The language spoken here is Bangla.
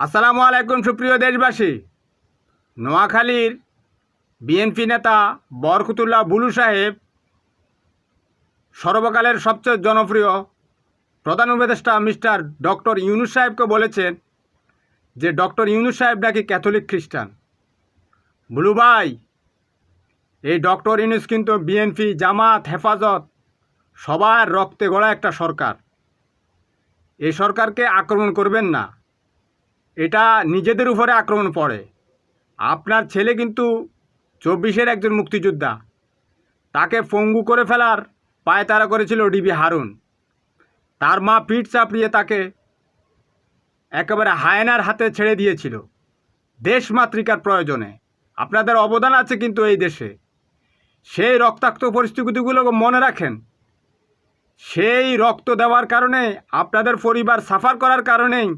আসসালামু আলাইকুম সুপ্রিয় দেশবাসী। নোয়াখালীর বিএনপি নেতা বরকতুল্লাহ বুলু সাহেব সর্বকালের সবচেয়ে জনপ্রিয় প্রধান উপদেষ্টা মিস্টার ডক্টর ইউনূস সাহেবকে বলেছেন যে ডক্টর ইউনূস সাহেব নাকি ক্যাথলিক খ্রিস্টান। বুলু ভাই, এই ডক্টর ইউনূস কিন্তু বিএনপি, জামাত, হেফাজত সবার রক্তে গড়া একটা সরকার। এই সরকারকে আক্রমণ করবেন না, এটা নিজেদের উপরে আক্রমণ পড়ে। আপনার ছেলে কিন্তু 24-এর একজন মুক্তিযোদ্ধা, তাকে পঙ্গু করে ফেলার পায়তারা করেছিল ডিবি হারুন। তার মা পিঠ চাপড়িয়ে তাকে একেবারে হায়নার হাতে ছেড়ে দিয়েছিল দেশমাতৃকার প্রয়োজনে। আপনাদের অবদান আছে কিন্তু এই দেশে। সেই রক্তাক্ত পরিস্থিতিগুলো মনে রাখেন। সেই রক্ত দেওয়ার কারণে, আপনাদের পরিবার সাফার করার কারণেই